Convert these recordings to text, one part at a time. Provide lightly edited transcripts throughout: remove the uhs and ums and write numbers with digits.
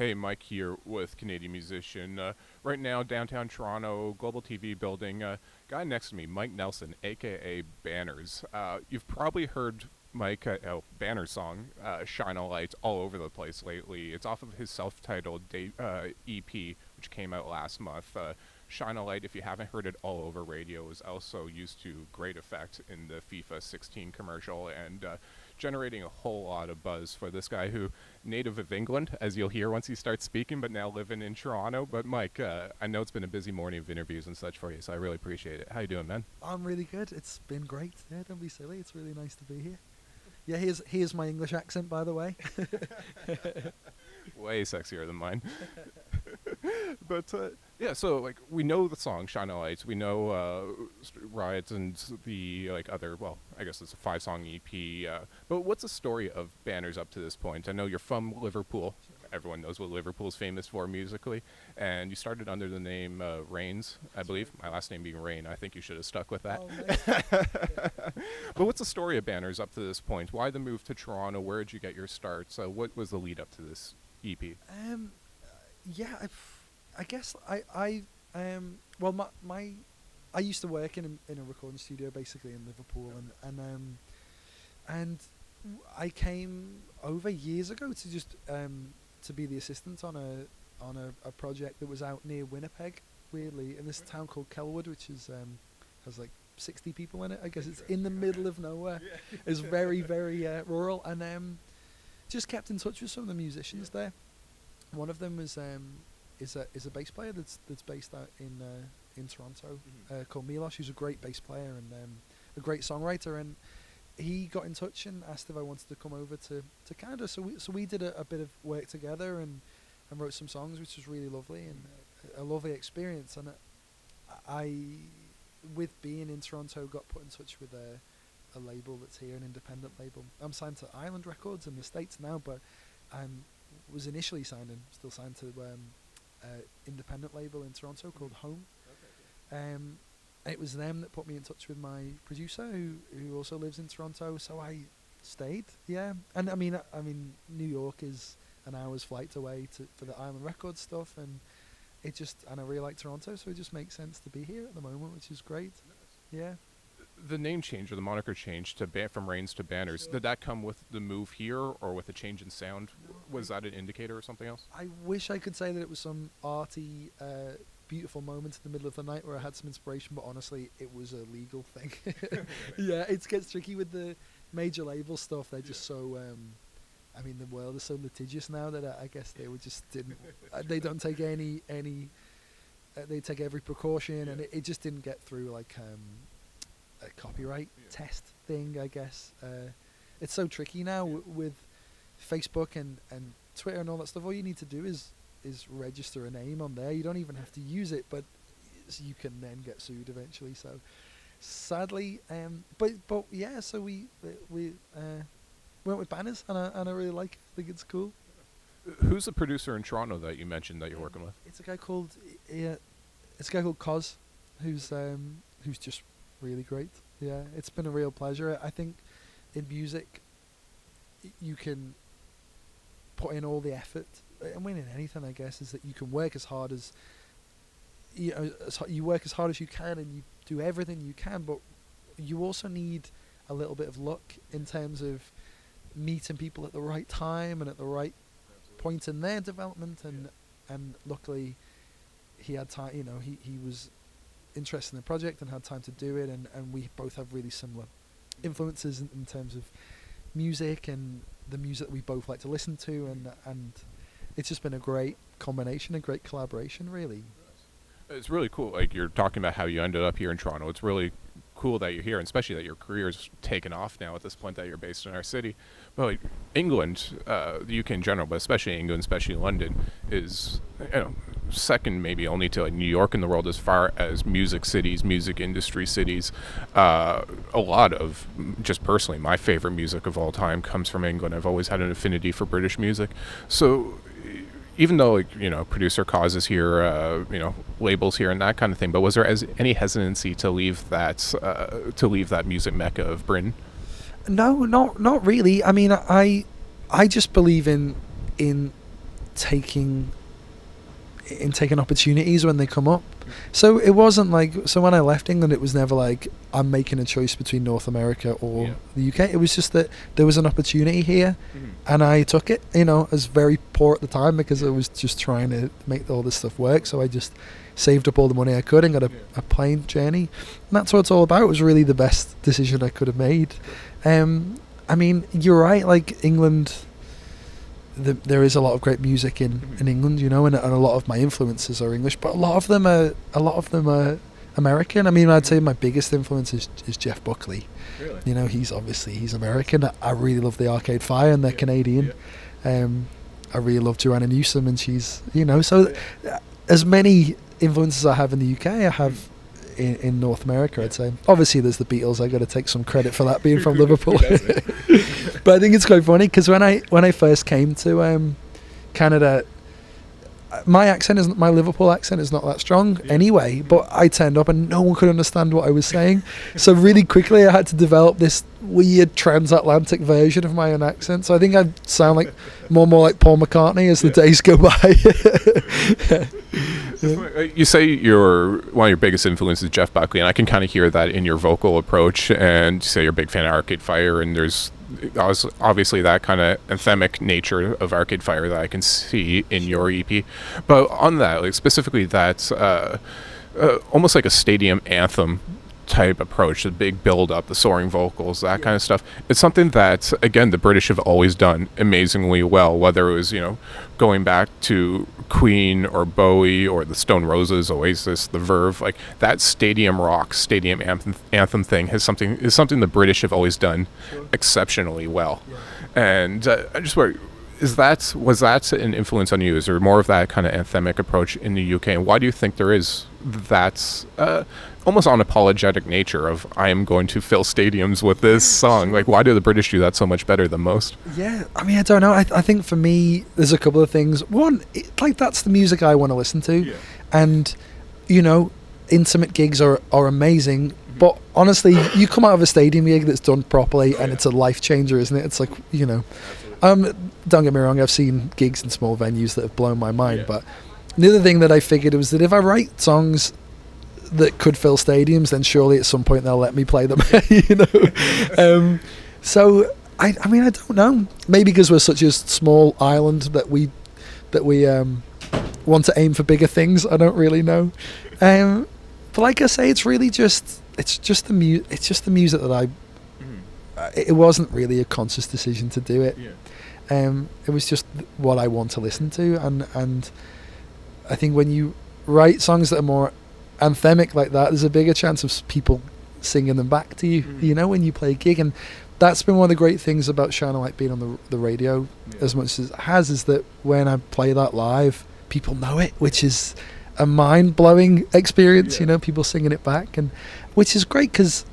Hey, Mike here with Canadian Musician. Right now, downtown Toronto, Global TV building. Guy next to me, Mike Nelson, aka Banners. You've probably heard Mike, Banner's song, Shine a Light, all over the place lately. It's off of his self titled EP, which came out last month. Shine a Light, if you haven't heard it all over radio, is also used to great effect in the FIFA 16 commercial and generating a whole lot of buzz for this guy who, native of England, as you'll hear once he starts speaking, but now living in Toronto. But Mike, I know it's been a busy morning of interviews and such for you, so I really appreciate it. How you doing, man? I'm really good. It's been great. Yeah, don't be silly. It's really nice to be here. Yeah, here's my English accent, by the way. Way sexier than mine. But yeah, so like we know the song "Shine a Light," we know Riot and the other. Well, I guess it's a 5-song EP. But what's the story of Banners up to this point? I know you're from Liverpool. Everyone knows what Liverpool's famous for musically, and you started under the name Raines, I believe. My last name being Raine. I think you should have stuck with that. Oh, nice. But what's the story of Banners up to this point? Why the move to Toronto? Where did you get your start? So what was the lead up to this EP? Yeah, I guess well, I used to work in a recording studio basically in Liverpool, and I came over years ago to just to be the assistant on a project that was out near Winnipeg, weirdly, in this town called Kelwood, which is has like 60 people in it. I guess it's in the middle of nowhere. It's very rural, and just kept in touch with some of the musicians there. One of them is a bass player that's based out in Toronto, called Milos, who's a great bass player and a great songwriter, and he got in touch and asked if I wanted to come over to Canada. So we did a bit of work together and wrote some songs, which was really lovely and a lovely experience. And I, with being in Toronto, got put in touch with a label that's here, an independent label. I'm signed to Island Records in the States now, but was initially still signed to independent label in Toronto called Home. It was them that put me in touch with my producer, who also lives in Toronto. So I stayed, yeah. And I mean, New York is an hour's flight away for the Island Records stuff, and I really like Toronto, so it just makes sense to be here at the moment, which is great. Yeah. The name change or the moniker change from Raines to Banners, Sure. Did that come with the move here or with a change in sound? Was that an indicator or something else? I wish I could say that it was some arty, beautiful moment in the middle of the night where I had some inspiration, but honestly, it was a legal thing. Yeah, it gets tricky with the major label stuff. They're just so... the world is so litigious now that I guess they were just didn't... they don't take any... they take every precaution, and it just didn't get through, a copyright test thing, I guess. It's so tricky now with Facebook and Twitter and all that stuff. All you need to do is register a name on there. You don't even have to use it, but you can then get sued eventually. So sadly, but yeah. So we went with Banners, and I really like it. I think it's cool. Who's the producer in Toronto that you mentioned that you're working with? It's a guy called Cos, who's just really great. Yeah, it's been a real pleasure. I think in music you can put in all the effort, and winning anything, I guess, is that you can work as hard as you work as hard as you can, and you do everything you can, but you also need a little bit of luck in terms of meeting people at the right time and at the right point in their development, and luckily he had time. He was interested in the project and had time to do it, and we both have really similar influences in terms of music and the music that we both like to listen to, and it's just been a great combination, a great collaboration, really. It's really cool. Like, you're talking about how you ended up here in Toronto. It's really cool that you're here, and especially that your career's taken off now at this point that you're based in our city. But like England, the UK in general, but especially England, especially London, is second maybe only to like New York in the world as far as music cities, music industry cities. A lot of, just personally, my favorite music of all time comes from England. I've always had an affinity for British music. So even though producer causes here, labels here and that kind of thing, but was there any hesitancy to leave that music mecca of Britain? No, not really. I mean, I just believe in taking opportunities when they come up. So it wasn't like, so when I left England, it was never like I'm making a choice between North America or the UK. It was just that there was an opportunity here, and I took it. You know, I was very poor at the time because I was just trying to make all this stuff work. So I just saved up all the money I could and got a plane journey, and that's what it's all about. It was really the best decision I could have made. I mean, you're right. Like England, there is a lot of great music in England, you know, and a lot of my influences are English, but a lot of them are American. I mean, I'd say my biggest influence is Jeff Buckley. Really? You know, he's American. I really love the Arcade Fire, and they're Canadian. I really love Joanna Newsom, and she's, you know, so as many influences I have in the UK, I have in North America, I'd say. Obviously, there's the Beatles. I got to take some credit for that, being from Liverpool. But I think it's quite funny because when I first came to Canada, my Liverpool accent is not that strong anyway. But I turned up and no one could understand what I was saying. So really quickly, I had to develop this weird transatlantic version of my own accent. So I think I sound like more like Paul McCartney as the days go by. You say one of your biggest influences is Jeff Buckley, and I can kind of hear that in your vocal approach. And you say you're a big fan of Arcade Fire, and there's obviously that kind of anthemic nature of Arcade Fire that I can see in your EP. But on that, like specifically, that's almost like a stadium anthem type approach, the big build up, the soaring vocals, that kind of stuff. It's something that, again, the British have always done amazingly well, whether it was, you know, going back to Queen or Bowie or the Stone Roses, Oasis, the Verve, like that stadium rock, stadium anthem thing is something the British have always done exceptionally well. And I just wonder, was that an influence on you? Is there more of that kind of anthemic approach in the UK? And why do you think there is that almost unapologetic nature of I am going to fill stadiums with this song? Like, why do the British do that so much better than most? Yeah, I mean, I don't know. I think for me, there's a couple of things. One, that's the music I want to listen to. And, you know, intimate gigs are amazing. But honestly, you come out of a stadium gig that's done properly and it's a life changer, isn't it? It's like, you know, don't get me wrong, I've seen gigs in small venues that have blown my mind. But the other thing that I figured was that if I write songs that could fill stadiums, then surely at some point they'll let me play them. You know, so I mean, I don't know. Maybe because we're such a small island that we want to aim for bigger things. I don't really know. But like I say, it's just the music that it wasn't really a conscious decision to do it. It was just what I want to listen to, and I think when you write songs that are more anthemic like that, there's a bigger chance of people singing them back to you, you know, when you play a gig. And that's been one of the great things about Shine a Light being on the radio as much as it has, is that when I play that live, people know it, which is a mind-blowing experience, you know, people singing it back, and which is great because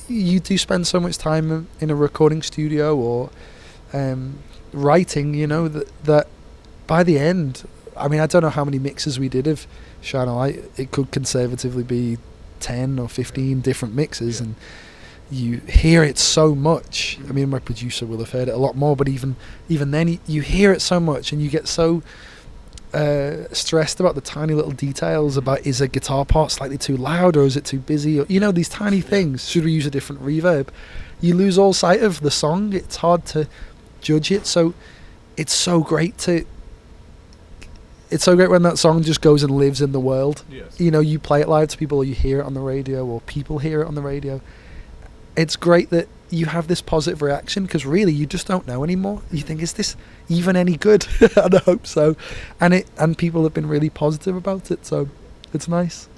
you do spend so much time in a recording studio or writing, you know, that by the end, I mean, I don't know how many mixes we did of Shine a Light. It could conservatively be 10 or 15 different mixes, and you hear it so much. I mean, my producer will have heard it a lot more, but even then, you hear it so much, and you get so stressed about the tiny little details about, is a guitar part slightly too loud or is it too busy, or, you know, these tiny things. Should we use a different reverb? You lose all sight of the song. It's hard to judge it. So it's so great when that song just goes and lives in the world. You know, you play it live to people, or you hear it on the radio, or people hear it on the radio. It's great that you have this positive reaction, because really you just don't know anymore. You think, is this even any good? And I hope so. And people have been really positive about it, so it's nice.